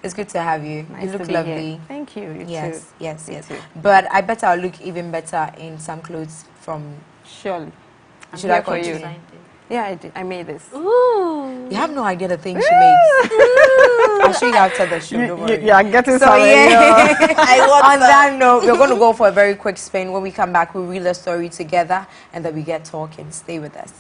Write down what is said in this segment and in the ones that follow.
It's good to have you. Nice You look to be lovely. Here. Thank you. You yes, too. yes, You yes. too. But I bet I'll look even better in some clothes from. Surely. Should I for you? continue? Yeah, I did. I made this. Ooh. You have no idea the things she makes. I'll show you after the show. Don't worry. Yeah, getting so yeah. On that note, we're going to go for a very quick spin. When we come back, we'll read the story together and then we get talking. Stay with us.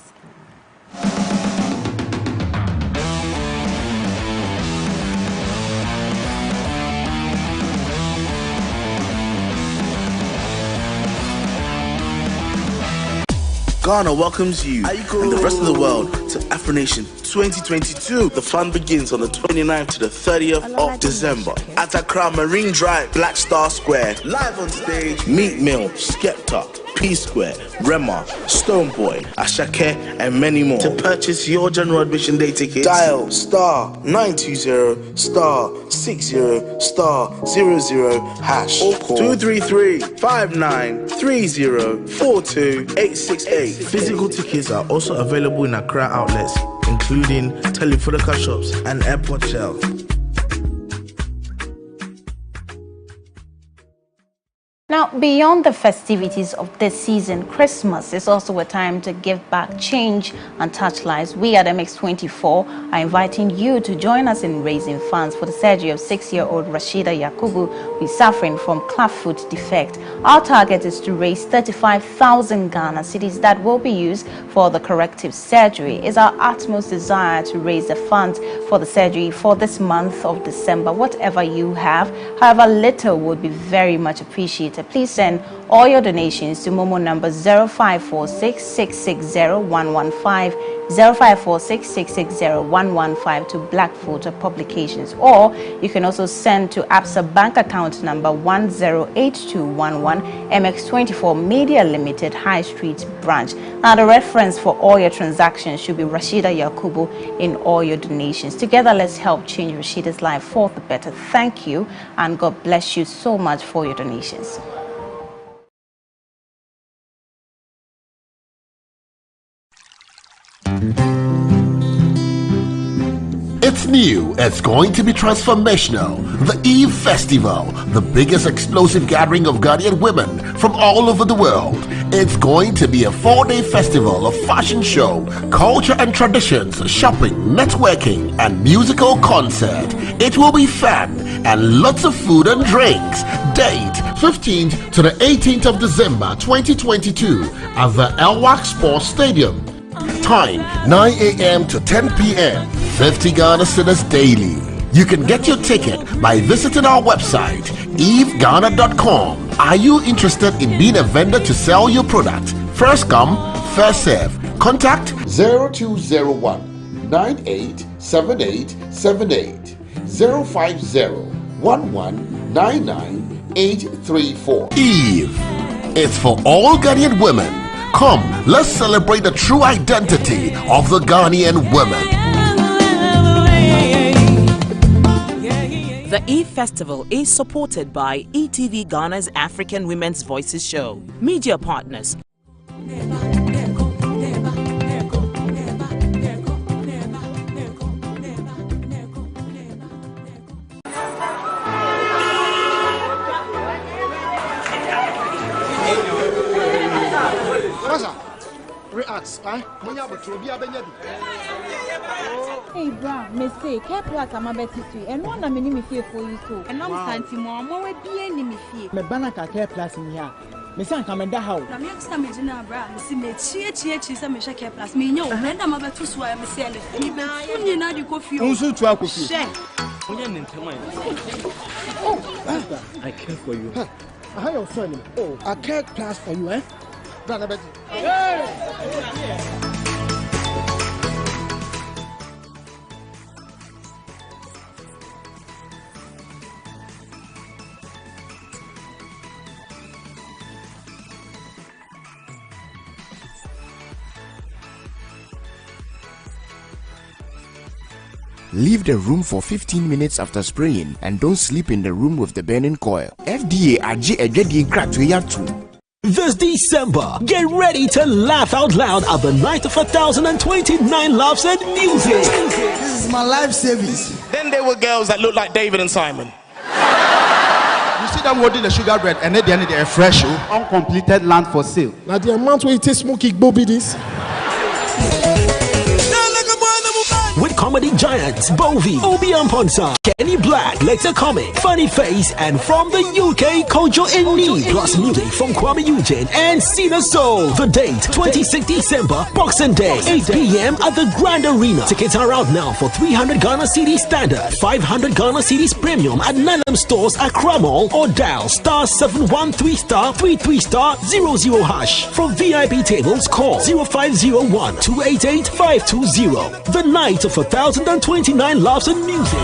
Ghana welcomes you and the rest of the world to Afro Nation 2022. The fun begins on the 29th to the 30th of December at Accra Marine Drive, Black Star Square. Live on stage, Meat Mill, Skepta, P Square, Rema, Stoneboy, Ashake, and many more. To purchase your general admission day tickets, dial *920 *60 *00# or call 233-5930-42868. Physical tickets are also available in Accra outlets, including Telefonica shops and Airport Shell. Now, beyond the festivities of this season, Christmas is also a time to give back, change, and touch lives. We at MX24 are inviting you to join us in raising funds for the surgery of 6-year-old Rashida Yakubu, who is suffering from cleft foot defect. Our target is to raise 35,000 Ghana cedis that will be used for the corrective surgery. It's our utmost desire to raise the funds for the surgery for this month of December. Whatever you have, however little, would be very much appreciated. Please send all your donations to Momo number 0546 660 115, 0546 660 115 to Blackwater Publications, or you can also send to ABSA bank account number 108211 MX24 Media Limited High Street Branch. Now, the reference for all your transactions should be Rashida Yakubu in all your donations. Together, let's help change Rashida's life for the better. Thank you, and God bless you so much for your donations. It's new, it's going to be transformational. The Eve Festival, the biggest explosive gathering of Ghanaian women from all over the world. It's going to be a 4-day festival of fashion show, culture and traditions, shopping, networking, and musical concert. It will be fun and lots of food and drinks. Date 15th to the 18th of December 2022 at the Elwak Sports Stadium. Time 9 a.m. to 10 p.m. 50 Ghana cedis daily. You can get your ticket by visiting our website eveghana.com. Are you interested in being a vendor to sell your product? First come, first serve. Contact 0201 987878 050 1199834. Eve. It's for all Ghanaian women. Come, let's celebrate the true identity of the Ghanaian women. The Eve Festival is supported by ETV Ghana's African Women's Voices show. Media partners. Hey, bra, me say, care plus I'm a better tree, and one I'm in me fear for you too. And I'm standing more, more be any me fear. Me banaka care plus in here. Me say come and how. Na me extra me jina bra, me see me chie say me share care plus. Me nyo, and I'm about to swear me say me. You na di coffee. Unsu to coffee. Share. Oh, I care for you. I have your son. Oh, I care plus for you, eh? Brother Betty. Hey! Leave the room for 15 minutes after spraying and don't sleep in the room with the burning coil. FDA AJ Ejedi Kratwe Yatu. This December, get ready to laugh out loud at the night of 1,029 laughs and music. This is my life savings. Then there were girls that looked like David and Simon. You see them holding the sugar bread and at the end they're fresh. Uncompleted land for sale. Now the amount where it is smoky Bobby this. With comedy giants Bovi, Obi Amponsa, Kenny Black, Lecter Comic, Funny Face, and from the UK, Kojo Inni, plus music from Kwame Eugene and Cena Soul. The date, 26 December, Boxing Day, 8 p.m. at the Grand Arena. Tickets are out now for 300 Ghana Cedis standard, 500 Ghana Cedis premium at Nanam stores at Mall, or dial *713*33*00#. For VIP tables, call 0501 288 520. The night of 1,029 laughs and music.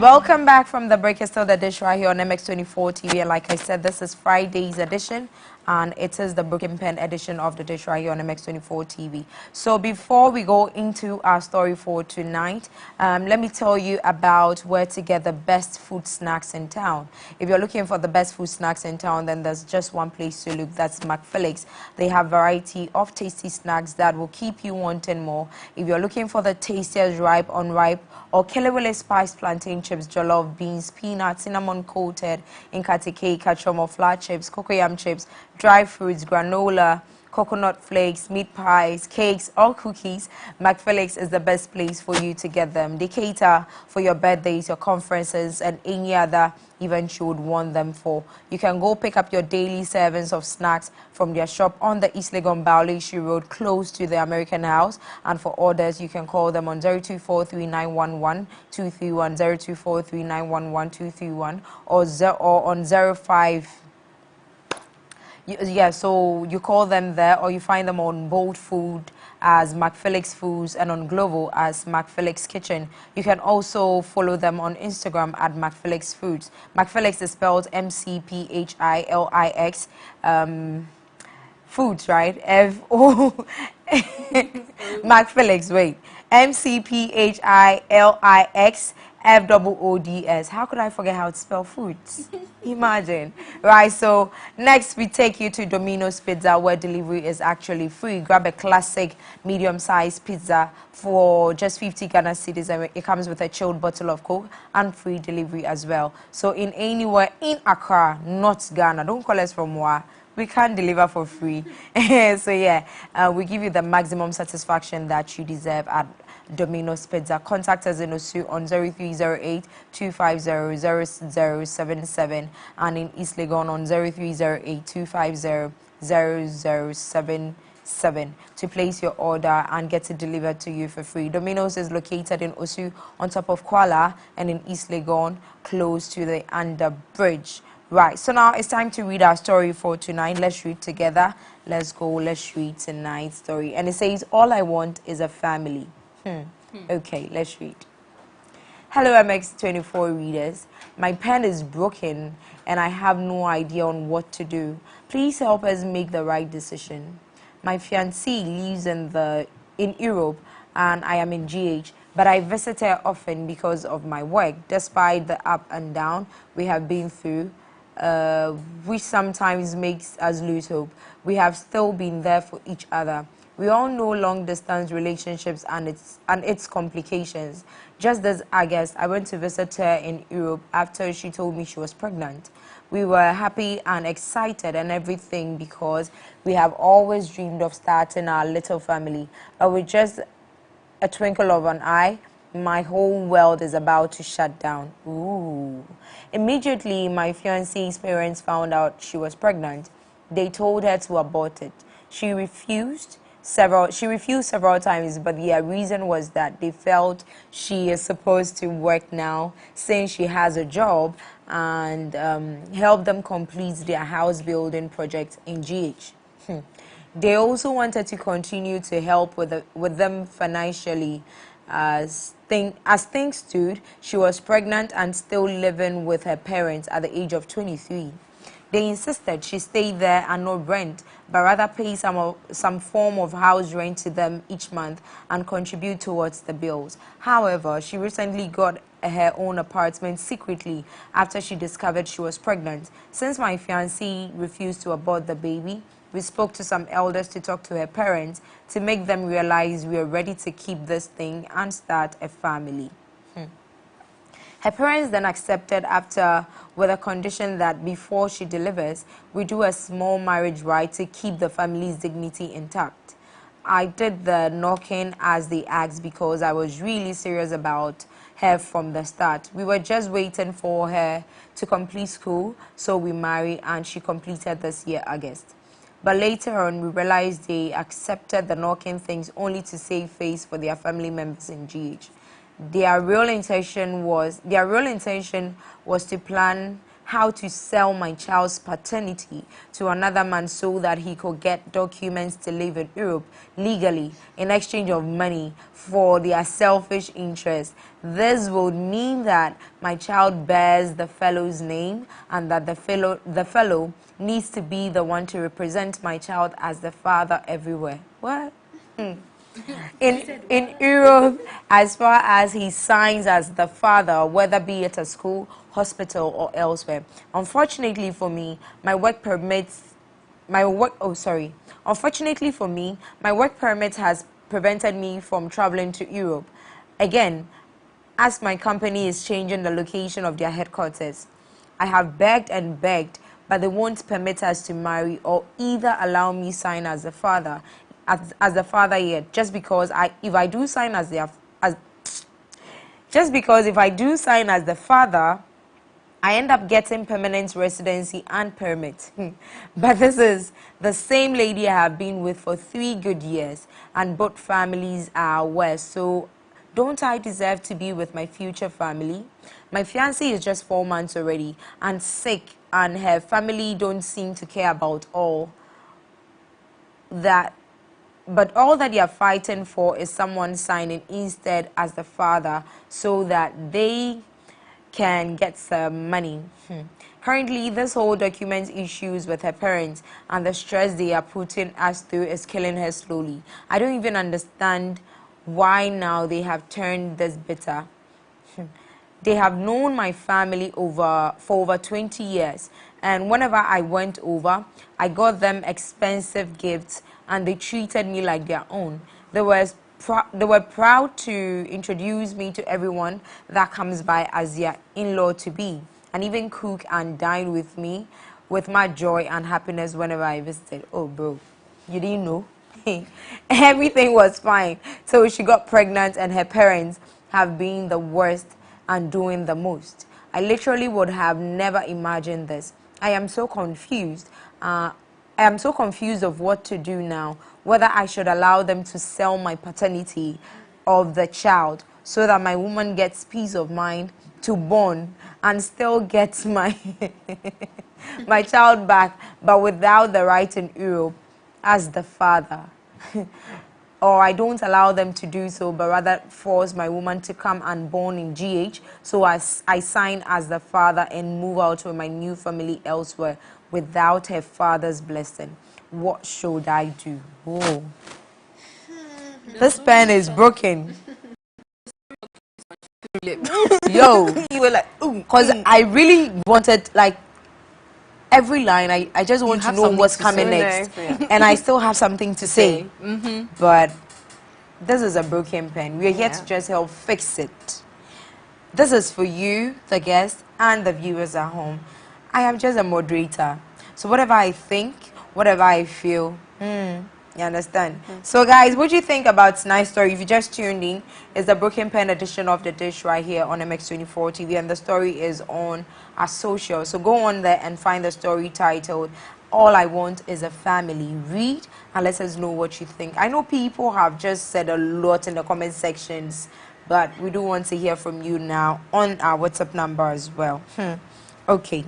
Welcome back from the break. It's still the dish right here on MX24 TV, and like I said, this is Friday's edition, and it is the Broken Pen edition of the dish right here on MX24 TV. So before we go into our story for tonight, let me tell you about where to get the best food snacks in town. If you're looking for the best food snacks in town, then there's just one place to look. That's McPhillips. They have variety of tasty snacks that will keep you wanting more. If you're looking for the tastiest ripe, unripe, or Kelewele spiced plantain chips, jollof beans, peanuts, cinnamon coated, inkati cake, kachomo flour chips, cocoyam chips, dry fruits, granola, coconut flakes, meat pies, cakes, or cookies, McPhillips is the best place for you to get them. They cater for your birthdays, your conferences, and any other event you would want them for. You can go pick up your daily servings of snacks from their shop on the East Legon Baulishi Road, close to the American House. And for orders, you can call them on 0243911231, 0243911231, or on 05. Yeah, so you call them there, or you find them on Bold Food as McPhillips Foods and on Glovo as McPhillips Kitchen. You can also follow them on Instagram at McPhillips Foods. McPhillips is spelled McPhillips, Foods, right? F-O... McPhillips, wait. McPhillips. FOODS. How could I forget how to spell foods? Imagine. Right, so next we take you to Domino's Pizza, where delivery is actually free. Grab a classic medium-sized pizza for just 50 Ghana cedis, and it comes with a chilled bottle of Coke and free delivery as well. So in anywhere in Accra, not Ghana, don't call us from Wa, we can't deliver for free. So yeah, we give you the maximum satisfaction that you deserve at Domino's Pizza. Contact us in Osu on 0308-250-0077 and in East Legon on 0308-250-0077 to place your order and get it delivered to you for free. Domino's is located in Osu on top of Kuala, and in East Legon close to the under bridge. Right, so now it's time to read our story for tonight. Let's read together. Let's go. Let's read tonight's story. And it says, all I want is a family. Okay, let's read. Hello, MX24 readers. My pen is broken and I have no idea on what to do. Please help us make the right decision. My fiancé lives in Europe and I am in GH, but I visit her often because of my work. Despite the up and down we have been through, which sometimes makes us lose hope, we have still been there for each other. We all know long-distance relationships and its complications. Just this August, I went to visit her in Europe after she told me she was pregnant. We were happy and excited and everything because we have always dreamed of starting our little family. But with just a twinkle of an eye, my whole world is about to shut down. Ooh. Immediately, my fiancé's parents found out she was pregnant. They told her to abort it. She refused several times, but the reason was that they felt she is supposed to work now since she has a job and help them complete their house building project in GH. They also wanted to continue to help with them financially As things stood, she was pregnant and still living with her parents at the age of 23. They insisted she stay there and not rent, but rather pay some form of house rent to them each month and contribute towards the bills. However, she recently got her own apartment secretly after she discovered she was pregnant. Since my fiancé refused to abort the baby, we spoke to some elders to talk to her parents to make them realize we are ready to keep this thing and start a family. Her parents then accepted with a condition that before she delivers, we do a small marriage rite to keep the family's dignity intact. I did the knocking as they asked because I was really serious about her from the start. We were just waiting for her to complete school, so we married and she completed this year, August. But later on, we realized they accepted the knocking things only to save face for their family members in GH. Their real intention was to plan how to sell my child's paternity to another man so that he could get documents to live in Europe legally in exchange of money for their selfish interest. This would mean that my child bears the fellow's name and that the fellow needs to be the one to represent my child as the father everywhere. What? In Europe, as far as he signs as the father, whether be it a school, hospital, or elsewhere. Unfortunately for me, my work permit has prevented me from traveling to Europe. Again, as my company is changing the location of their headquarters. I have begged and begged, but they won't permit us to marry or either allow me sign as the father. As the father yet, just because if I do sign as the father, I end up getting permanent residency and permit. But this is the same lady I have been with for 3 good years, and both families are aware. So, don't I deserve to be with my future family? My fiancé is just 4 months already and sick, and her family don't seem to care about all that. But all that they are fighting for is someone signing instead as the father so that they can get some money. Currently, this whole document issues with her parents and the stress they are putting us through is killing her slowly. I don't even understand why now they have turned this bitter. They have known my family for over 20 years, and whenever I went over, I got them expensive gifts and they treated me like their own. They were proud to introduce me to everyone that comes by as their in-law to be, and even cook and dine with me with my joy and happiness whenever I visited. Oh, bro, you didn't know? Everything was fine. So she got pregnant and her parents have been the worst and doing the most. I literally would have never imagined this. I am so confused. I am so confused of what to do now, whether I should allow them to sell my paternity of the child so that my woman gets peace of mind to born and still gets my my child back, but without the right in Europe as the father. Or I don't allow them to do so, but rather force my woman to come and born in GH, so as I sign as the father and move out with my new family elsewhere without her father's blessing. What should I do? Oh. This pen is broken. Yo, you were like, because I really wanted, like, every line, I just want to know what's coming next. And I still have something to say. But this is a broken pen. We're here to just help fix it. This is for you, the guests, and the viewers at home. I am just a moderator. So whatever I think, whatever I feel, you understand? So guys, what do you think about tonight's story? If you just tuned in, it's the Broken Pen edition of The Dish right here on MX24 TV, and the story is on our social. So go on there and find the story titled All I Want Is a Family. Read and let us know what you think. I know people have just said a lot in the comment sections, but we do want to hear from you now on our WhatsApp number as well. Okay.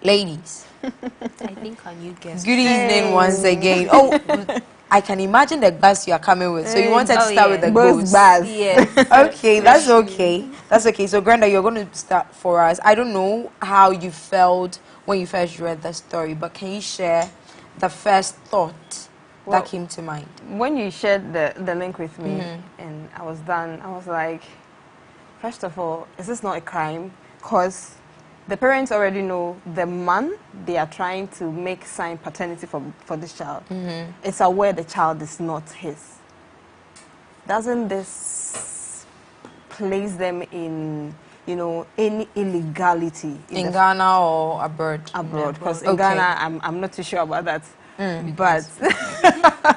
Ladies. I think our new guest. Good evening once again. Oh, I can imagine the bus you are coming with. So you wanted to start with the Both ghost. bars. Yes. Okay, that's okay. That's okay. So Granda, you're going to start for us. I don't know how you felt when you first read the story, but can you share the first thought that came to mind? When you shared the link with me and I was done, I was like, first of all, is this not a crime? Because the parents already know the man they are trying to make sign paternity for this child. It's aware the child is not his. Doesn't this place them in, you know, any illegality? In Ghana or abroad? Abroad, because in Ghana, I'm not too sure about that. But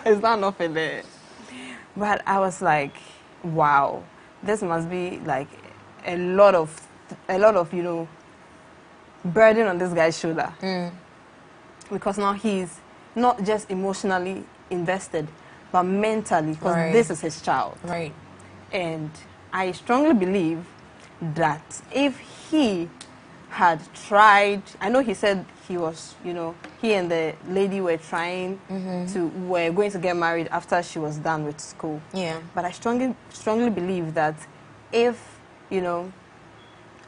it's not enough in there. But I was like, wow, this must be like a lot of you know, burden on this guy's shoulder. Because now he's not just emotionally invested, but mentally, because this is his child. Right. And I strongly believe that if he had tried, I know he said he was, you know, he and the lady were trying were going to get married after she was done with school. Yeah. But I strongly believe that if, you know,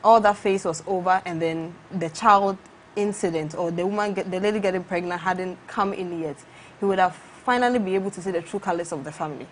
all that phase was over and then the child incident or the lady getting pregnant hadn't come in yet, he would have finally been able to see the true colors of the family.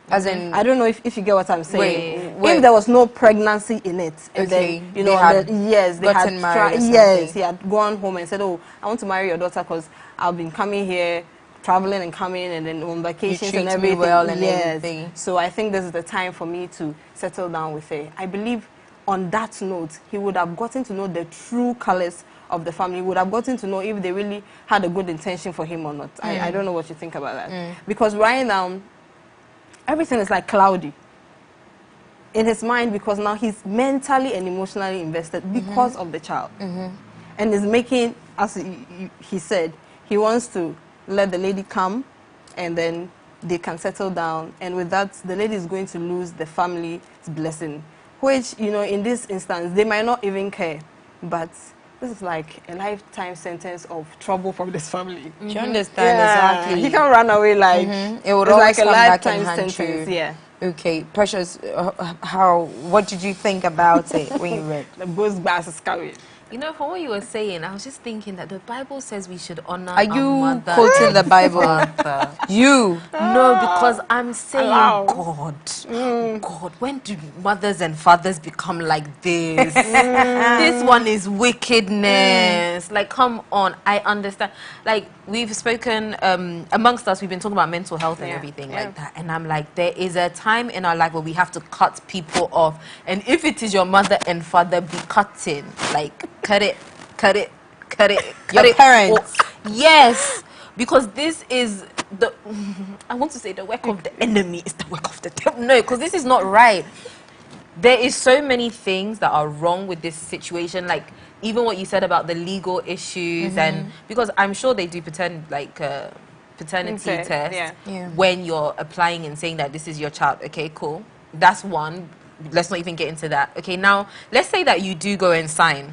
As in, I don't know if you get what I'm saying. Wait. If there was no pregnancy in it, and then you know, they had married. Yes, he had gone home and said, "Oh, I want to marry your daughter because I've been coming here, traveling and coming, and then on vacations and everything." Well and everything. So I think this is the time for me to settle down with her. I believe on that note, he would have gotten to know the true colors of the family. He would have gotten to know if they really had a good intention for him or not. I don't know what you think about that. Because right now, everything is like cloudy in his mind, because now he's mentally and emotionally invested because of the child. And is making, as he said, he wants to let the lady come and then they can settle down. And with that, the lady is going to lose the family's blessing, which, you know, in this instance, they might not even care. But this is like a lifetime sentence of trouble from this family. Do you understand? Exactly. He can't run away like it would it's always like a come back lifetime and haunt sentence. you. Yeah. Okay, Precious, what did you think about it when you read? The ghost bass is coming. You know, from what you were saying, I was just thinking that the Bible says we should honor Are you our mother quoting the and Bible? father. You? No, because I'm saying, Allow. God, when do mothers and fathers become like this? This one is wickedness. Like, come on, I understand. Like, we've spoken, amongst us, we've been talking about mental health and everything like that. And I'm like, there is a time in our life where we have to cut people off. And if it is your mother and father, be cutting. Like, cut it. Your parents. Yes, because this is the, I want to say the work of the enemy is the work of the devil. No, because this is not right. There is so many things that are wrong with this situation. Like, even what you said about the legal issues, and because I'm sure they do paternity test when you're applying and saying that this is your child. Okay, cool. That's one. Let's not even get into that. Okay, now let's say that you do go and sign.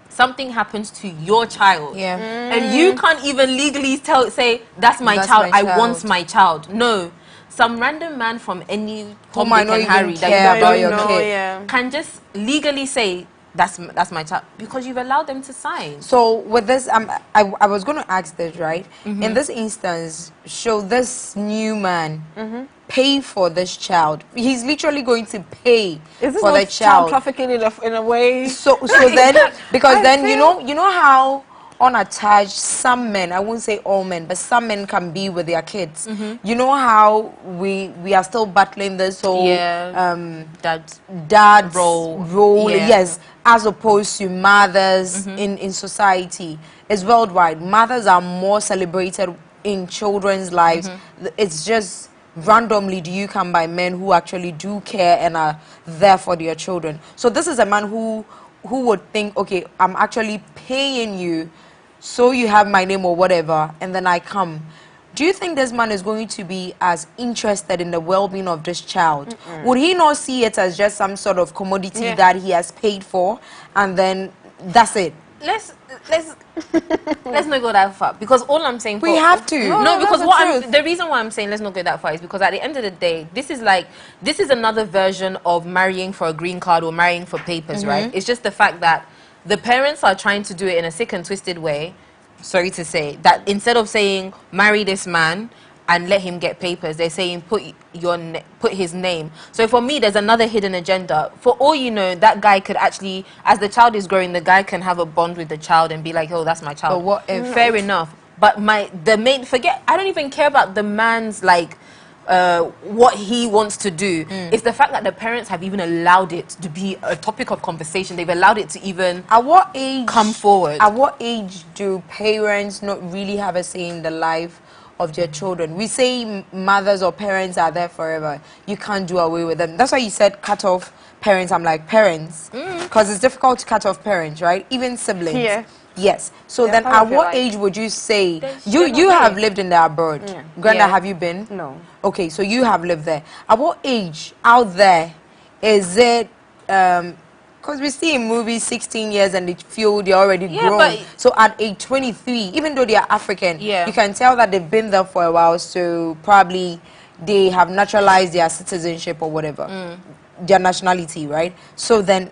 Something happens to your child, and you can't even legally say that's my child. I want my child. No, some random man from any home they can harry that you don't know can just legally say that's my child because you've allowed them to sign. So with this, I was going to ask this, right? In this instance, should this new man pay for this child? He's literally going to pay for the child. Trafficking in a way. So then, because then you know how unattached some men, I won't say all men, but some men can be with their kids. You know how we are still battling this whole dad role, yes, as opposed to mothers in society. It's worldwide. Mothers are more celebrated in children's lives. It's just randomly do you come by men who actually do care and are there for their children. So this is a man who would think, okay, I'm actually paying you so you have my name or whatever, and then I come. Do you think this man is going to be as interested in the well-being of this child? Would he not see it as just some sort of commodity that he has paid for, and then that's it? let's not go that far, because all I'm saying we have to. No, because the reason why I'm saying let's not go that far is because at the end of the day, this is another version of marrying for a green card or marrying for papers, right? It's just the fact that the parents are trying to do it in a sick and twisted way. Sorry to say that instead of saying marry this man and let him get papers, they're saying put his name. So for me, there's another hidden agenda. For all you know, that guy could actually, as the child is growing, the guy can have a bond with the child and be like, oh, that's my child. But what if? Fair enough. But I don't even care about the man's what he wants to do. It's the fact that the parents have even allowed it to be a topic of conversation. They've allowed it to even at what age come forward. At what age do parents not really have a say in the life of their children? We say mothers or parents are there forever. You can't do away with them. That's why you said cut off parents. I'm like, parents, because it's difficult to cut off parents, right? Even siblings. Yeah. Yes. So then at what age would you say you have lived in the abroad? Granda, have you been? No. Okay, so you have lived there. At what age out there is it because we see in movies 16 years and they feel they're already grown. So at age 23, even though they are African, you can tell that they've been there for a while, so probably they have naturalized their citizenship or whatever, their nationality, right? So then,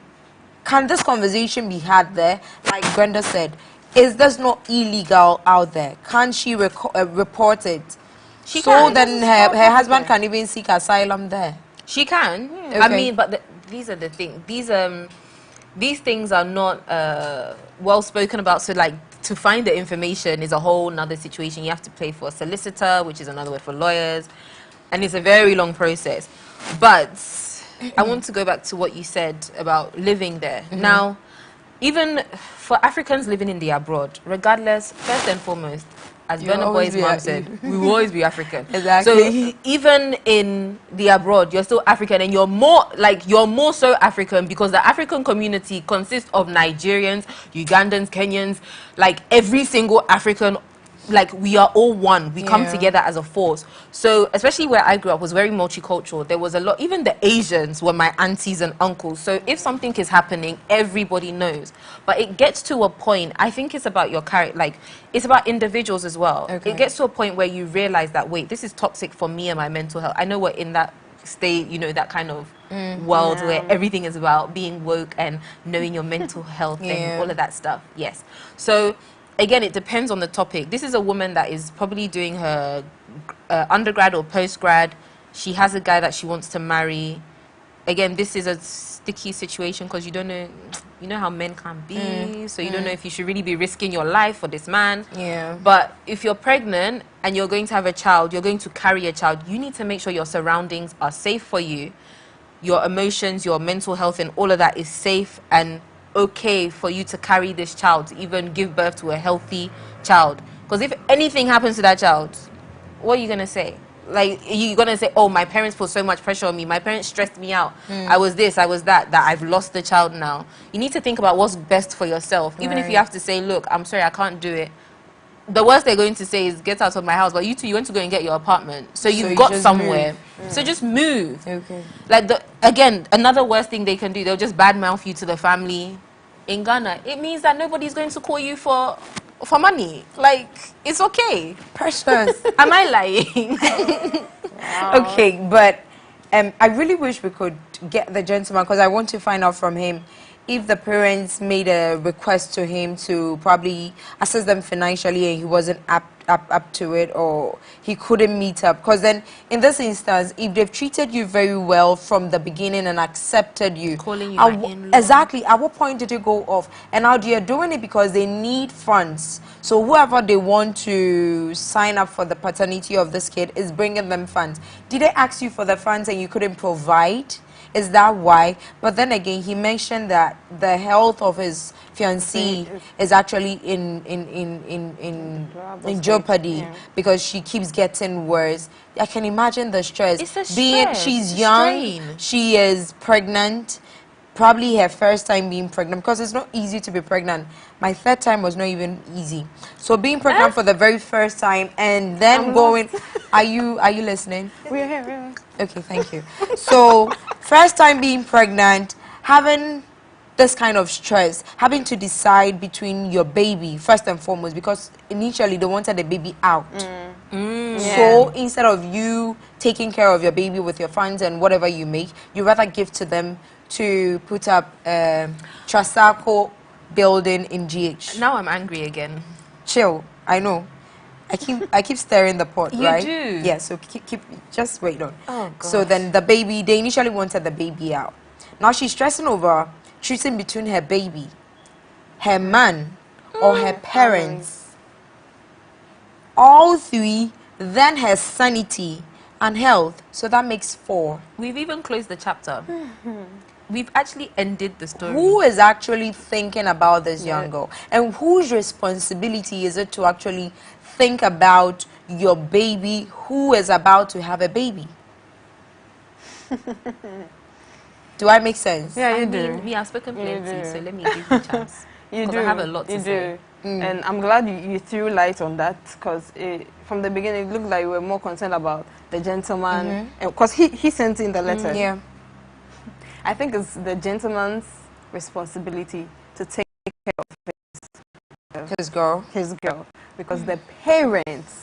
can this conversation be had there? Like Brenda said, is this not illegal out there? Can she report it? She so can. Then her husband can even seek asylum there. She can. Okay. I mean, but these are the things. These things are not well spoken about. So, like, to find the information is a whole nother situation. You have to pay for a solicitor, which is another word for lawyers, and it's a very long process. But I want to go back to what you said about living there. Now, even for Africans living in the abroad, regardless, first and foremost, as Burna Boy's mom said, we will always be African. Exactly. So even in the abroad, you're still African, and you're more so African because the African community consists of Nigerians, Ugandans, Kenyans, like every single African. Like, we are all one. We come together as a force. So, especially where I grew up was very multicultural. There was a lot, even the Asians were my aunties and uncles. So, if something is happening, everybody knows. But it gets to a point, I think it's about your character, like, it's about individuals as well. Okay. It gets to a point where you realize that, wait, this is toxic for me and my mental health. I know we're in that state, you know, that kind of world where everything is about being woke and knowing your mental health and all of that stuff. Yes. So, again, it depends on the topic. This is a woman that is probably doing her undergrad or postgrad. She has a guy that she wants to marry. Again, this is a sticky situation because you don't know, you know how men can be. So you don't know if you should really be risking your life for this man. Yeah. But if you're pregnant and you're going to have a child, you're going to carry a child, you need to make sure your surroundings are safe for you. Your emotions, your mental health and all of that is safe and okay for you to carry this child, to even give birth to a healthy child. Because if anything happens to that child, what are you going to say? Like, you're going to say, oh, my parents put so much pressure on me. My parents stressed me out. I was this, I was that I've lost the child now. You need to think about what's best for yourself. Even if you have to say, look, I'm sorry, I can't do it. The worst they're going to say is get out of my house. But you two, you went to go and get your apartment. So you've got somewhere. So just move. Okay. Like, again, another worst thing they can do, they'll just badmouth you to the family. In Ghana, it means that nobody's going to call you for money. Like, it's okay. Precious. Am I lying? Okay, but I really wish we could get the gentleman, because I want to find out from him if the parents made a request to him to probably assist them financially and he wasn't up to it, or he couldn't meet up. Because then in this instance, if they've treated you very well from the beginning and accepted you, calling you my in-law. Exactly, at what point did it go off? And now they're doing it because they need funds. So whoever they want to sign up for the paternity of this kid is bringing them funds. Did they ask you for the funds and you couldn't provide? Is that why? But then again, he mentioned that the health of his fiancée is actually in jeopardy because she keeps getting worse. I can imagine the stress. It's a stress. She's young, she is pregnant, probably her first time being pregnant, because it's not easy to be pregnant. My third time was not even easy. So being pregnant for the very first time and then going, are you listening? We're here. Okay, thank you. So, first time being pregnant, having this kind of stress, having to decide between your baby first and foremost, because initially they wanted the baby out. So instead of you taking care of your baby with your funds and whatever you make, you rather give to them to put up Trasaco building in GH. Now I'm angry again. Chill, I know. I keep stirring the pot, You right? do? Yeah, so keep just wait on. Oh, gosh. So then the baby, they initially wanted the baby out. Now she's stressing over choosing between her baby, her man, or her parents. All three, then her sanity and health. So that makes 4. We've even closed the chapter. We've actually ended the story. Who is actually thinking about this young girl? And whose responsibility is it to actually think about your baby who is about to have a baby? Do I make sense? Yeah, I mean, me, I've spoken plenty, so let me give you a chance. Because I have a lot to say. And I'm glad you threw light on that, because from the beginning it looked like you were more concerned about the gentleman, because he sent in the letter. Yeah. I think it's the gentleman's responsibility to take care of his girl, because the parents.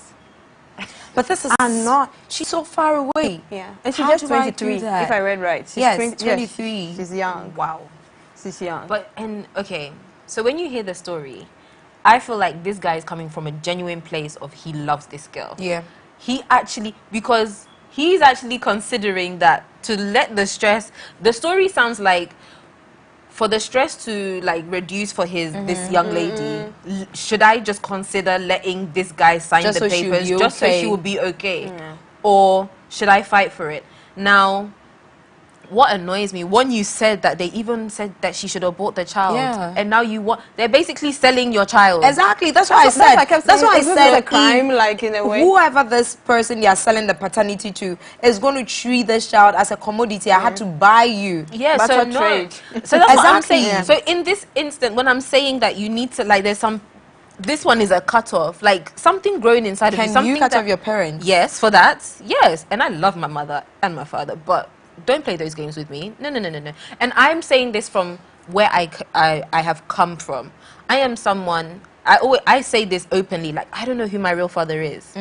But this is not. She's so far away. Yeah, and she's How just do I 23. do that? If I read right, she's yes, 23. Yes, she's young. Wow, she's young. But okay, so when you hear the story, I feel like this guy is coming from a genuine place of he loves this girl. Yeah, he actually, because he's actually considering that to let the stress. The story sounds like, for the stress to like reduce for this young lady, should I just consider letting this guy sign just the so papers just so she will be okay, or should I fight for it? Now, what annoys me, when you said that they even said that she should abort the child, and now they're basically selling your child. Exactly, that's what I said. That's why I said a crime, like in a way. Whoever this person they are selling the paternity to is going to treat this child as a commodity. I had to buy you. Yeah, so no. trade. So that's what I'm saying. So in this instant, when I'm saying that you need to, like, there's some. This one is a cutoff, like something growing inside of you. Can you cut off your parents? Yes, for that. Yes, and I love my mother and my father, but don't play those games with me. No. And I'm saying this from where I have come from. I am someone, I say this openly, like, I don't know who my real father is.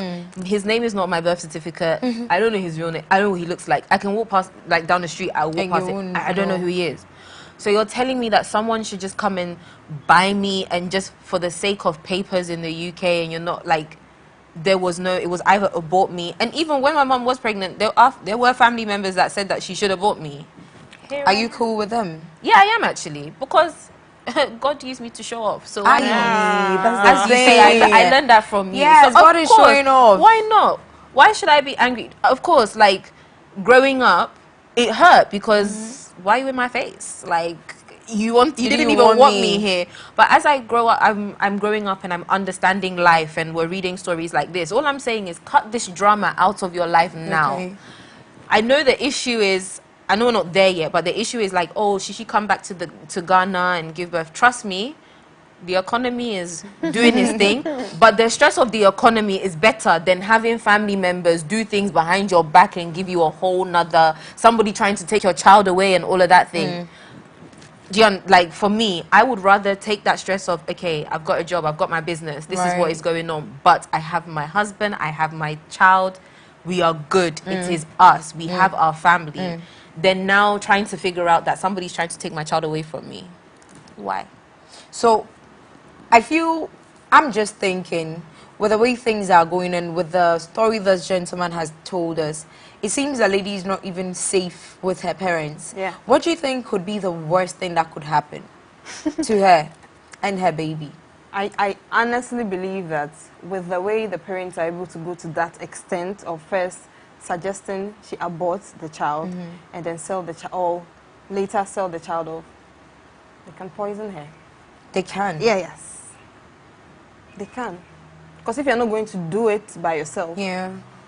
His name is not my birth certificate. I don't know his real name. I don't know what he looks like. I can walk past, like, down the street, I'll walk past it. I don't know who he is. So you're telling me that someone should just come and buy me, and just for the sake of papers in the UK, and you're not, like, it was either abort me. And even when my mom was pregnant, there were family members that said that she should abort me. Are you cool with them? Yeah, I am actually, because God used me to show off. So that's as you say, I learned that from you. Yes, so God is showing off. Why not? Why should I be angry? Of course, like, growing up, it hurt because why are you in my face? Like, you didn't even want me here. But as I grow up, I'm growing up and I'm understanding life, and we're reading stories like this. All I'm saying is cut this drama out of your life now. Okay. I know the issue is, I know we're not there yet, but the issue is like, oh, should she come back to Ghana and give birth? Trust me, the economy is doing its thing, but the stress of the economy is better than having family members do things behind your back and give you a whole nother, somebody trying to take your child away and all of that thing. Like, for me, I would rather take that stress of, okay, I've got a job, I've got my business, this is what is going on, but I have my husband, I have my child, we are good, it is us, we have our family. Then now trying to figure out that somebody's trying to take my child away from me. Why? So I feel, I'm just thinking, with the way things are going and with the story this gentleman has told us, it seems the lady is not even safe with her parents. Yeah. What do you think could be the worst thing that could happen to her and her baby? I honestly believe that with the way the parents are able to go to that extent of first suggesting she aborts the child and then sell the child, or later sell the child off, they can poison her. They can? Yeah, yes. They can. Because if you're not going to do it by yourself,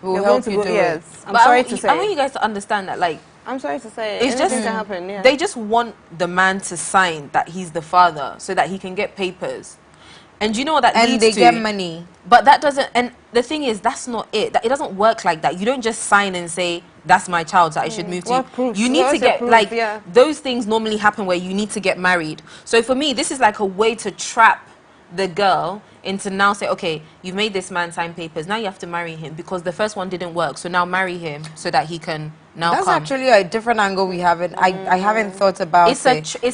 we'll help you do it. Yes. I'm sorry to say. I want you guys to understand that, like, I'm sorry to say, it's just can happen. Yeah. They just want the man to sign that he's the father so that he can get papers. And do you know what that leads to? And they get money. But that doesn't, and the thing is, that's not it. It doesn't work like that. You don't just sign and say, that's my child that I should move to. What proof? You need What's to your get proof? like Yeah. those things normally happen where you need to get married. So for me, this is like a way to trap the girl into now say, okay, you've made this man sign papers, now you have to marry him because the first one didn't work, so now marry him so that he can now That's come. actually a different angle we haven't. I haven't thought about It's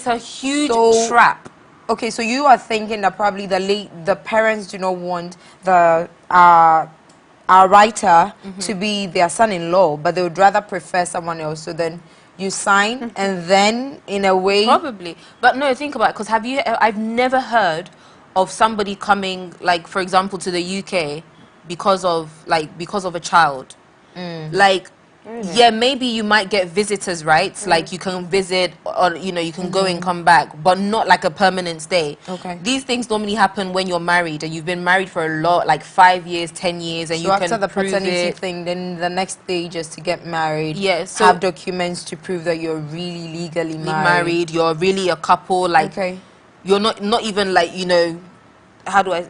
a huge So- trap. Okay, so you are thinking that probably the parents do not want the our writer to be their son-in-law, but they would rather prefer someone else. So then you sign, and then in a way, Probably. But no, think about it, because I've never heard of somebody coming, like, for example, to the UK because of a child. Like, yeah, maybe you might get visitors, right? Like, you can visit, or, you know, you can go and come back, but not like a permanent stay. Okay. These things normally happen when you're married, and you've been married for a lot, like 5 years, 10 years, and so you after can the prove paternity it. thing, then the next stage is to get married. Yeah, so have documents to prove that you're really legally married, you're really a couple, like, Okay. you're not even like, you know, how do I,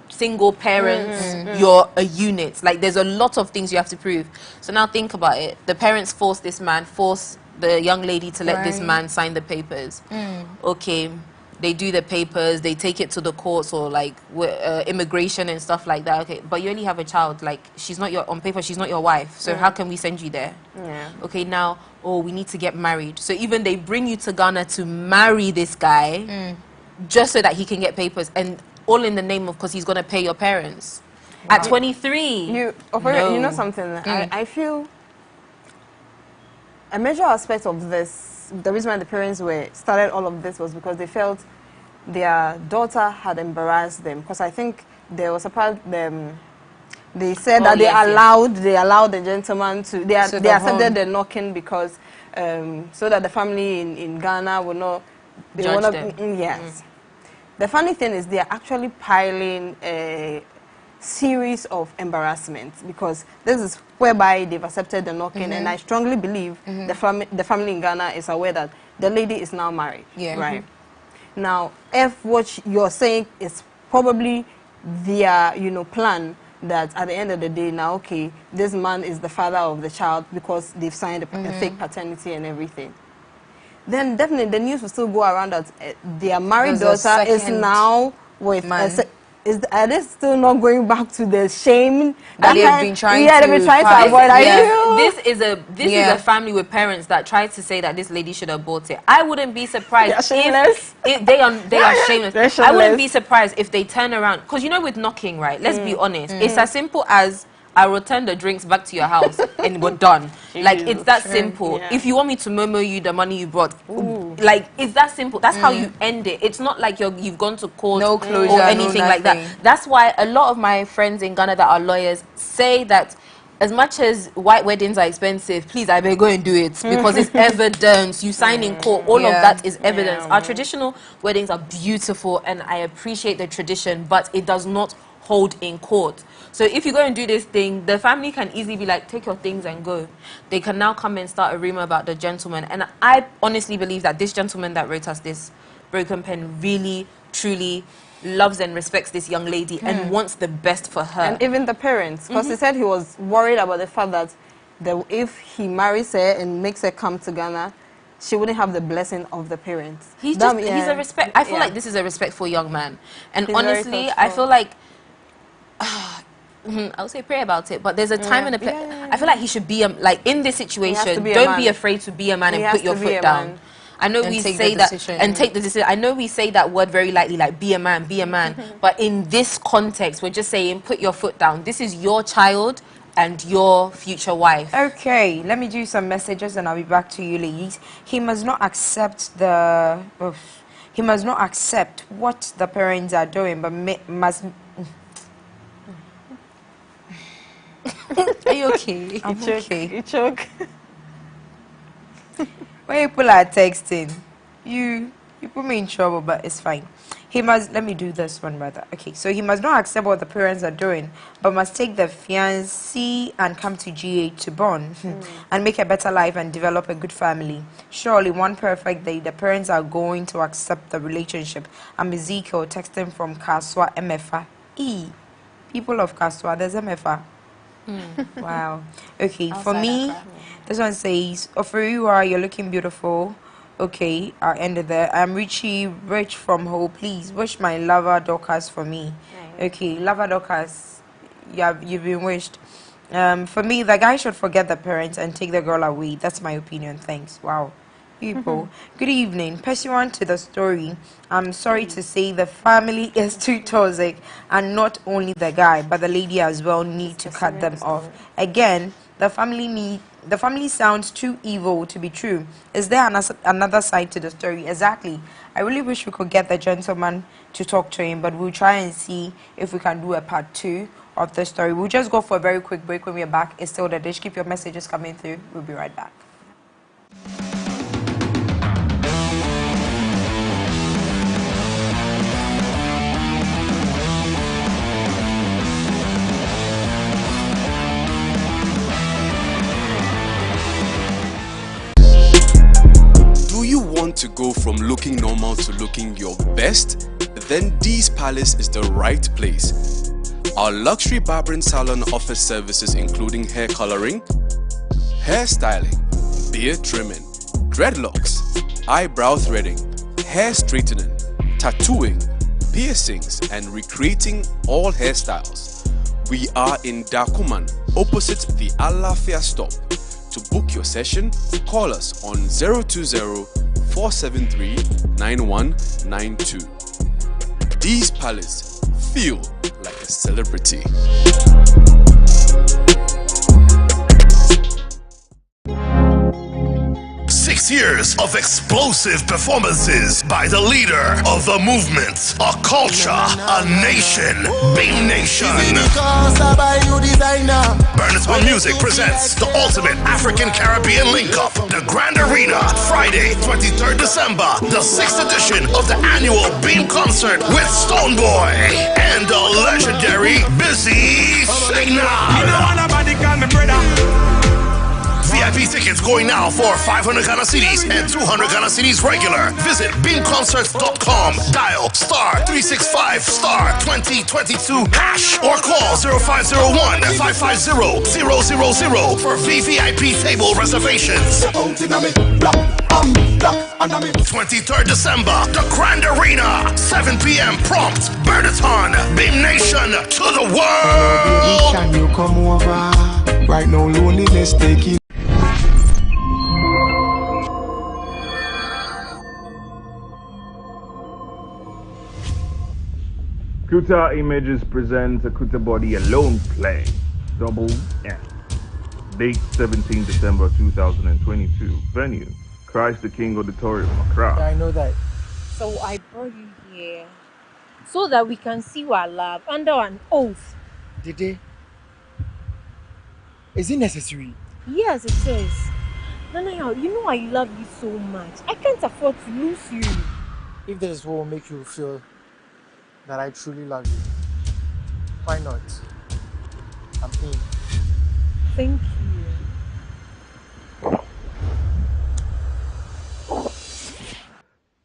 single parents, you're a unit. Like, there's a lot of things you have to prove. So now think about it. The parents force the young lady to let this Right. man sign the papers. Okay, they do the papers, they take it to the courts or like immigration and stuff like that. Okay, but you only have a child. Like, she's not on paper, she's not your wife. So how can we send you there? Yeah. Okay, now, oh, we need to get married. So even they bring you to Ghana to marry this guy just so that he can get papers, and all in the name of, because he's going to pay your parents. At 23. You No. know something? I feel a major aspect of this, the reason why the parents started all of this was because they felt their daughter had embarrassed them. Because I think there was a part they said that they allowed the gentleman to they accepted the knocking because so that the family in Ghana would not Judge them. Yes. The funny thing is they are actually piling a series of embarrassments because this is whereby they've accepted the knocking, and I strongly believe the family in Ghana is aware that the lady is now married. Yeah. Right. Now, if what you're saying is probably their plan that at the end of the day now, okay, this man is the father of the child because they've signed a fake paternity and everything, then definitely the news will still go around that their married There's a daughter is second now with man. Are they still not going back to the shame That they've been trying they've been trying to avoid? This is a family with parents that try to say that this lady should have bought it. I wouldn't be surprised if they are shameless. I wouldn't be surprised if they turn around, because you know, with knocking, right? Let's be honest. It's as simple as I'll return the drinks back to your house and we're done. Like, it's that simple. Yeah. If you want me to murmur you the money you brought, like, it's that simple. That's how you end it. It's not like you've gone to court No closure, or no anything like that. nothing. That's why a lot of my friends in Ghana that are lawyers say that as much as white weddings are expensive, please, I better go and do it because it's evidence. You sign in court, all of that is evidence. Our traditional weddings are beautiful and I appreciate the tradition, but it does not hold in court. So if you go and do this thing, the family can easily be like, take your things and go. They can now come and start a rumor about the gentleman. And I honestly believe that this gentleman that wrote us this broken pen really, truly loves and respects this young lady and wants the best for her. And even the parents, because he said he was worried about the fact that if he marries her and makes her come to Ghana, she wouldn't have the blessing of the parents. He's a respect. I feel like this is a respectful young man. And He's honestly, I feel like I'll say pray about it, but there's a time and a place. I feel like he should be like in this situation. Don't be afraid to be a man and put your foot down. I know we say that and take the decision. I know we say that word very lightly, like be a man, be a man. But in this context, we're just saying put your foot down. This is your child and your future wife. Okay, let me do some messages and I'll be back to you, ladies. He must not accept he must not accept what the parents are doing, but must. Are you okay? I'm okay. You choke. When people are texting, you put me in trouble, but it's fine. He must, let me do this one rather. Okay, so he must not accept what the parents are doing, but must take the fiancé and come to GH to bond and make a better life and develop a good family. Surely one perfect day, the parents are going to accept the relationship. I'm Ezekiel texting from Kaswa MFA. People of Kaswa, there's MFA. Wow. Okay, for me, this one says, Oferiwa, you're looking beautiful. Okay, I'll end it there. I'm Richie Rich from Ho. Please wish my lover Dorcas for me. Okay, lover Dorcas, you've been wished. For me, the guy should forget the parents and take the girl away. That's my opinion. Thanks. Wow. People, good evening. Pursuant to the story, I'm sorry to say the family is too toxic, and not only the guy but the lady as well need to cut them off. Again, the family sounds too evil to be true. Is there another side to the story? Exactly. I really wish we could get the gentleman to talk to him, but we'll try and see if we can do a part 2 of the story. We'll just go for a very quick break. When we're back, it's still the dish. Keep your messages coming through. We'll be right back. Do you want to go from looking normal to looking your best? Then Dee's Palace is the right place. Our luxury barbering salon offers services including hair coloring, hair styling, beard trimming, dreadlocks, eyebrow threading, hair straightening, tattooing, piercings, and recreating all hairstyles. We are in Dakuman, opposite the Alafia stop. To book your session, call us on 020-473-9192. Dee's Palace, feel like a celebrity. 6 years of explosive performances by the leader of the movement, a culture, a nation, Beam Nation. Bernatone Music presents the ultimate African Caribbean link-up, the Grand Arena, Friday, 23rd December, the 6th edition of the annual Beam concert with Stoneboy and the legendary Busy Signal. VIP tickets going now for 500 Ghana cedis and 200 Ghana cedis regular. Visit beamconcerts.com. Dial *365*2022# or call 0501-550-000 for VVIP table reservations. 23rd December, the Grand Arena, 7 p.m. prompt. Bernatone, Beam Nation to the world. Can you come over? Right now, loneliness taking. Kuta Images presents a Kuta Body Alone play, Double M. Date 17 December 2022. Venue, Christ the King Auditorium, Accra. I know that. So I brought you here so that we can see our love under an oath. Did they? Is it necessary? Yes, it is. Nana, you know I love you so much. I can't afford to lose you. If this is what will make you feel that I truly love you, why not? I'm in. Thank you.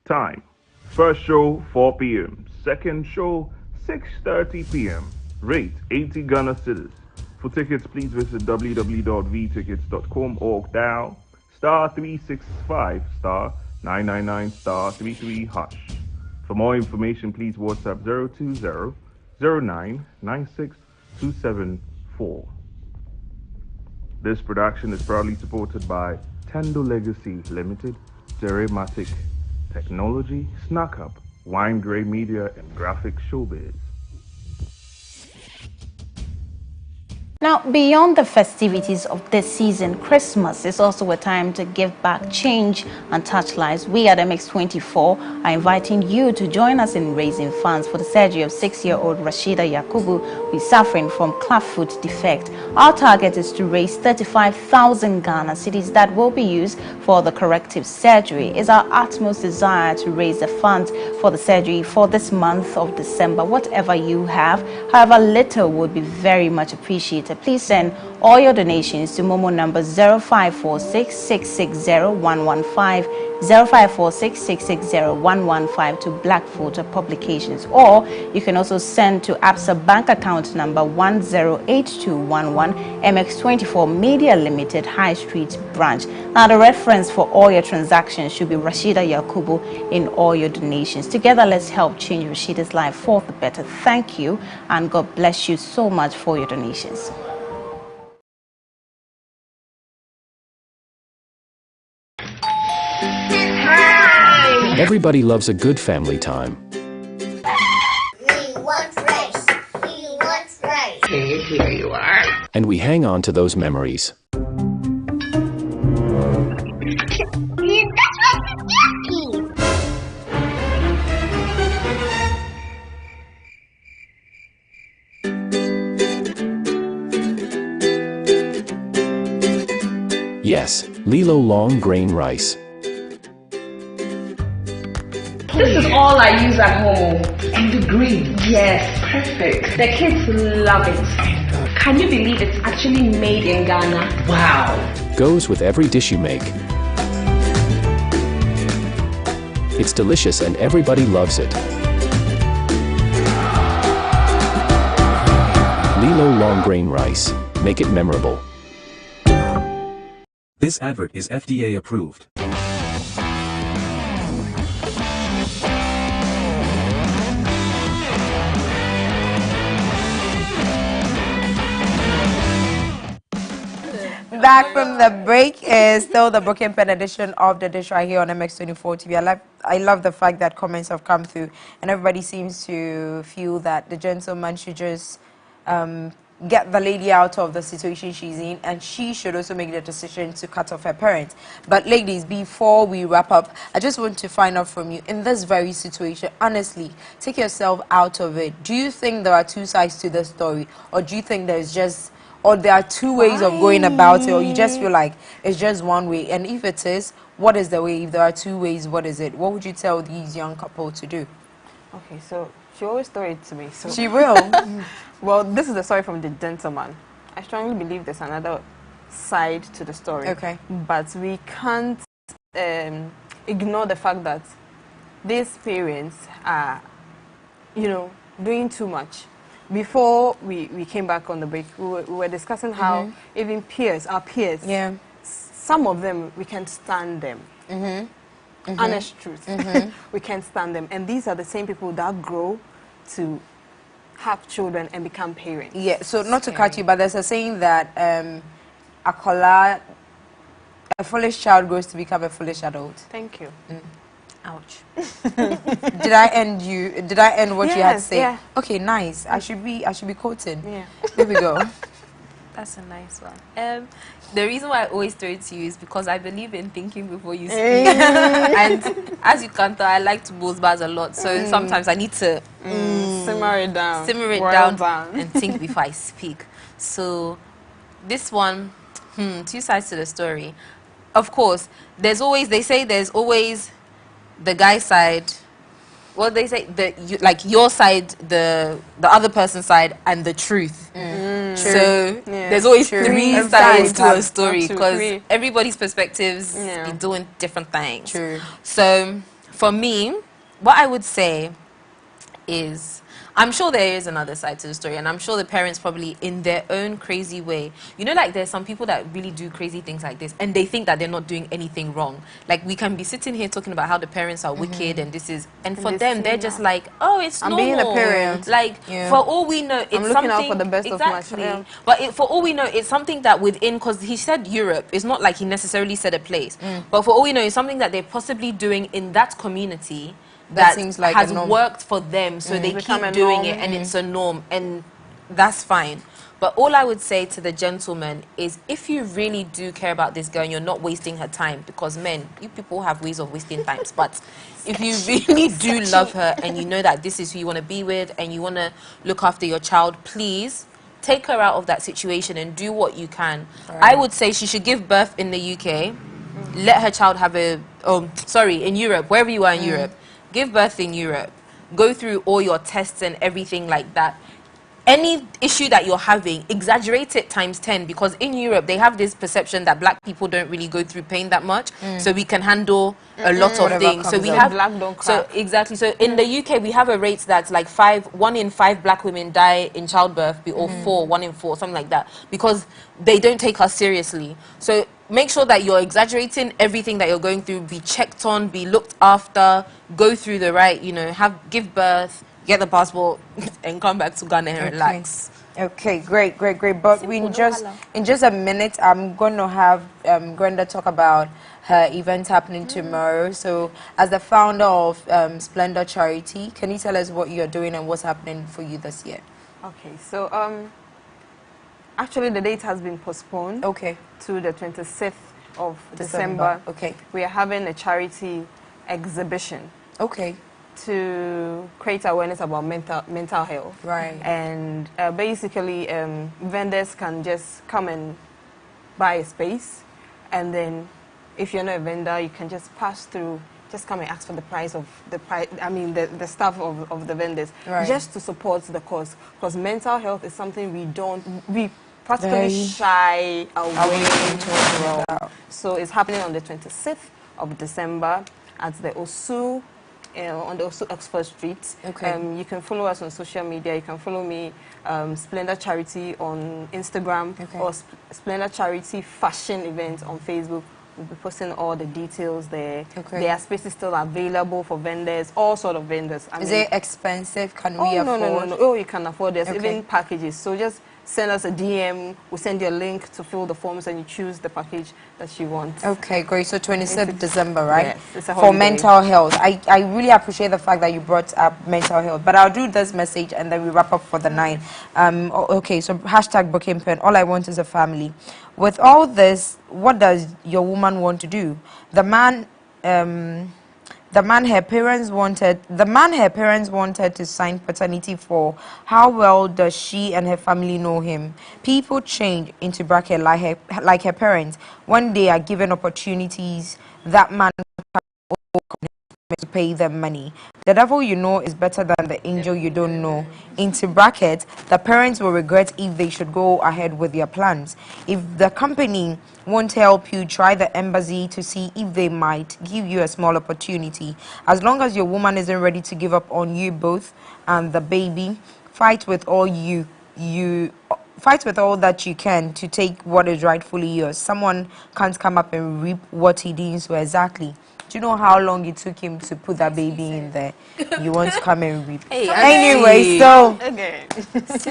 Time, first show 4 p.m. Second show 6:30 p.m. Rate 80 Ghana cedis. For tickets, please visit www.vtickets.com or dial *365*999*33#. For more information, please WhatsApp 020-0996-274. This production is proudly supported by Tendo Legacy Limited, Derematic Technology, Snack Up, Wine Grey Media, and Graphic Showbiz. Now, beyond the festivities of this season, Christmas is also a time to give back, change, and touch lives. We at MX24 are inviting you to join us in raising funds for the surgery of 6-year-old Rashida Yakubu, who is suffering from cleft-foot defect. Our target is to raise 35,000 Ghana cedis that will be used for the corrective surgery. It's our utmost desire to raise the funds for the surgery for this month of December. Whatever you have, however little, would be very much appreciated. Please send all your donations to Momo number 0546 660 115, 0546 660 115 to Black Photo Publications, or you can also send to ABSA bank account number 108211 MX24 Media Limited High Street Branch. Now the reference for all your transactions should be Rashida Yakubu in all your donations. Together, let's help change Rashida's life for the better. Thank you, and God bless you so much for your donations. Everybody loves a good family time. We want rice. We want rice. Here you are. And we hang on to those memories. Yes, Lilo long grain rice. This is all I use at home. And the green. Yes, perfect. The kids love it. Can you believe it's actually made in Ghana? Wow. Goes with every dish you make. It's delicious and everybody loves it. Lilo long grain rice. Make it memorable. This advert is FDA approved. Back from the break is still the Broken Pen edition of the dish right here on MX24 TV. I love the fact that comments have come through and everybody seems to feel that the gentleman should just get the lady out of the situation she's in, and she should also make the decision to cut off her parents. But ladies, before we wrap up, I just want to find out from you, in this very situation, honestly, take yourself out of it. Do you think there are two sides to the story, or do you think there's just, or there are two ways of going about it, or you just feel like it's just one way? And if it is, what is the way? If there are two ways, what is it? What would you tell these young couples to do? Okay, so she always told it to me. So she will. Well, this is the story from the gentleman. I strongly believe there's another side to the story. Okay. But we can't ignore the fact that these parents are, you know, doing too much. Before we came back on the break, we were discussing how even peers, our peers, some of them, we can't stand them. Honest truth. We can't stand them. And these are the same people that grow to have children and become parents. Yeah, so not to cut you, but there's a saying that a foolish child grows to become a foolish adult. Thank you. Ouch. Did I end what you had to say? Yeah. Okay, nice. I should be quoting. Yeah. Here we go. That's a nice one. The reason why I always throw it to you is because I believe in thinking before you speak. And as you can tell, I like to boast bars a lot. So sometimes I need to simmer it down. Simmer it down and think before I speak. So this one, two sides to the story. Of course, they say there's always the guy side. Well, they say like your side, the other person's side, and the truth. So there's always three sides to a story because everybody's perspectives be doing different things. True. So for me, what I would say is, I'm sure there is another side to the story, and I'm sure the parents probably, in their own crazy way, you know, like there's some people that really do crazy things like this, and they think that they're not doing anything wrong. Like we can be sitting here talking about how the parents are wicked, and this is, and for them, they're just like, oh, it's normal. I'm being a parent. Like for all we know, it's I'm looking something out for the best of my child. But for all we know, it's something that within, because he said Europe, it's not like he necessarily said a place, but for all we know, it's something that they're possibly doing in that community that seems like has worked for them, so they keep doing it, and it's a norm, and that's fine. But all I would say to the gentleman is, if you really do care about this girl and you're not wasting her time, because men, you people have ways of wasting times, but if you really do love her and you know that this is who you want to be with and you want to look after your child, please take her out of that situation and do what you can. I would say she should give birth in the UK, let her child have in Europe, wherever you are in Europe. Give birth in Europe. Go through all your tests and everything like that. any issue that you're having, exaggerate it times 10, because in Europe they have this perception that black people don't really go through pain that much, so we can handle a lot of Whatever things. So comes we up. have Black don't so crack. exactly. So in the UK we have a rate that's like 1 in 5 black women die in childbirth, or 1 in 4, something like that, because they don't take us seriously. So make sure that you're exaggerating everything that you're going through. Be checked on, be looked after, go through the right, give birth, get the passport, and come back to Ghana and relax. Okay, great. But in just a minute, I'm going to have Grenda talk about her event happening tomorrow. So, as the founder of Splendor Charity, can you tell us what you're doing and what's happening for you this year? Okay, so actually the date has been postponed. Okay. To the 26th of December. Okay. We are having a charity exhibition. Okay. To create awareness about mental health. Right. And basically, vendors can just come and buy a space, and then if you're not a vendor, you can just pass through. Just come and ask for the price of the staff of the vendors, right. just to support the cause. Because mental health is something we practically shy away from. So it's happening on the 26th of December at the Osu. On the Osu Oxford Street. Okay. You can follow us on social media. You can follow me, Splendor Charity on Instagram, or Splendor Charity Fashion Event on Facebook. We'll be posting all the details there. Okay. There are spaces still available for vendors, all sort of vendors. Is it expensive? Can we afford? No. Oh, you can afford. There's Okay. even packages. So just send us a DM. We'll send you a link to fill the forms, and you choose the package that you want. Okay, great. So 26th December, right? Yes, it's a for holiday. mental health. I really appreciate the fact that you brought up mental health. But I'll do this message and then we wrap up for the night. Okay, so hashtag booking pen. All I want is a family. With all this, what does your woman want to do? The man her parents wanted to sign paternity for. How well does she and her family know him? People change into bracket like her parents. When they are given opportunities, that man to pay them money. The devil you know is better than the angel you don't know. Into bracket, the parents will regret if they should go ahead with their plans. If the company won't help you, try the embassy to see if they might give you a small opportunity. As long as your woman isn't ready to give up on you both and the baby, fight with all that you can to take what is rightfully yours. Someone can't come up and reap what he didn't sow. Exactly. Do you know how long it took him to put that baby in there? You want to come and reap. Anyway, so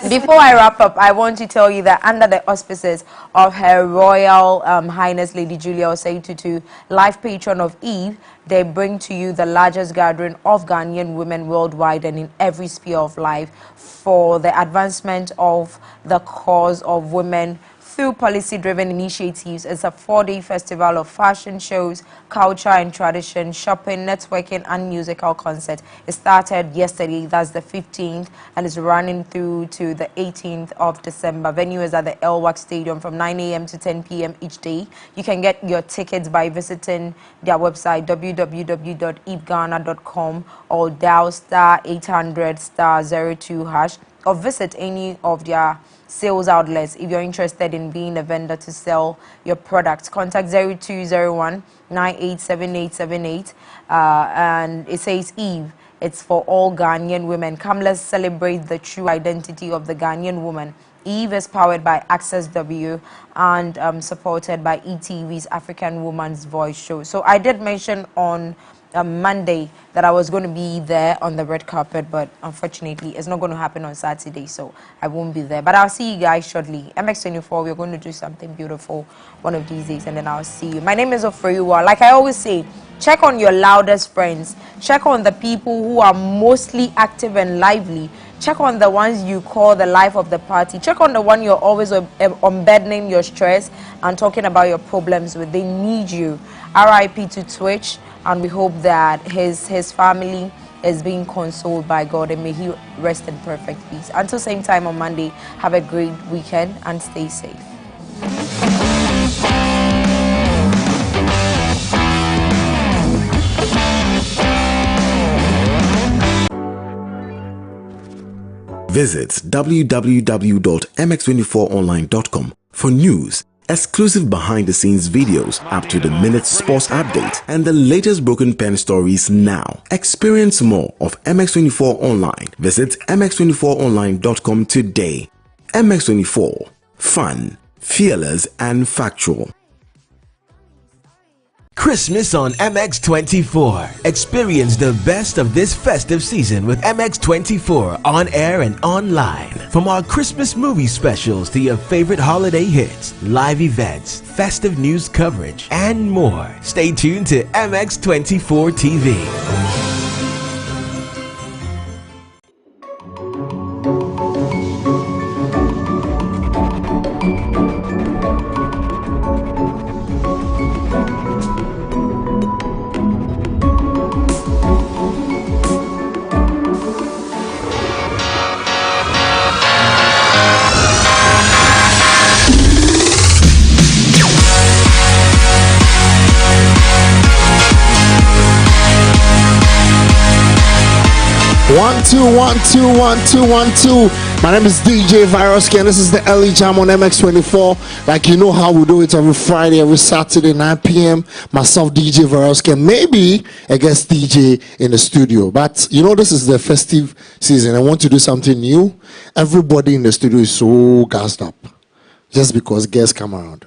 before I wrap up, I want to tell you that under the auspices of Her Royal Highness Lady Julia Osei-Tutu, life patron of Eve, they bring to you the largest gathering of Ghanaian women worldwide and in every sphere of life for the advancement of the cause of women through policy-driven initiatives. It's a 4-day festival of fashion shows, culture and tradition, shopping, networking, and musical concerts. It started yesterday, that's the 15th, and is running through to the 18th of December. Venue is at the Elwak Stadium from 9 a.m. to 10 p.m. each day. You can get your tickets by visiting their website, www.eveghana.com, or dial *800*02#, or visit any of their sales outlets. If you're interested in being a vendor to sell your products, contact 0201-987878, and it says Eve. It's for all Ghanaian women. Come, let's celebrate the true identity of the Ghanaian woman. Eve is powered by Access W and supported by ETV's African Woman's Voice show. So I did mention on Monday that I was going to be there on the red carpet, but unfortunately it's not going to happen on Saturday, so I won't be there. But I'll see you guys shortly. MX24, we're going to do something beautiful one of these days, and then I'll see you. My name is Ofreyiwa. Like I always say, check on your loudest friends. Check on the people who are mostly active and lively. Check on the ones you call the life of the party. Check on the one you're always unburdening your stress and talking about your problems with. They need you. RIP to Twitch, and we hope that his family is being consoled by God, and may he rest in perfect peace. Until same time on Monday, have a great weekend and stay safe. Visit www.mx24online.com for news, exclusive behind-the-scenes videos, up-to-the-minute sports updates, and the latest broken pen stories now. Experience more of MX24 Online. Visit mx24online.com today. MX24. Fun, fearless, and factual. Christmas on MX24. Experience the best of this festive season with MX24 on air and online. From our Christmas movie specials to your favorite holiday hits, live events, festive news coverage, and more. Stay tuned to MX24 TV. 1 2 1 2 1 2 1 2. My name is DJ Viroski and this is the early jam on MX24. Like you know how we do it every Friday, every Saturday, 9 p.m. Myself, DJ Viroski, and maybe a guest DJ in the studio. But you know, this is the festive season. I want to do something new. Everybody in the studio is so gassed up just because guests come around.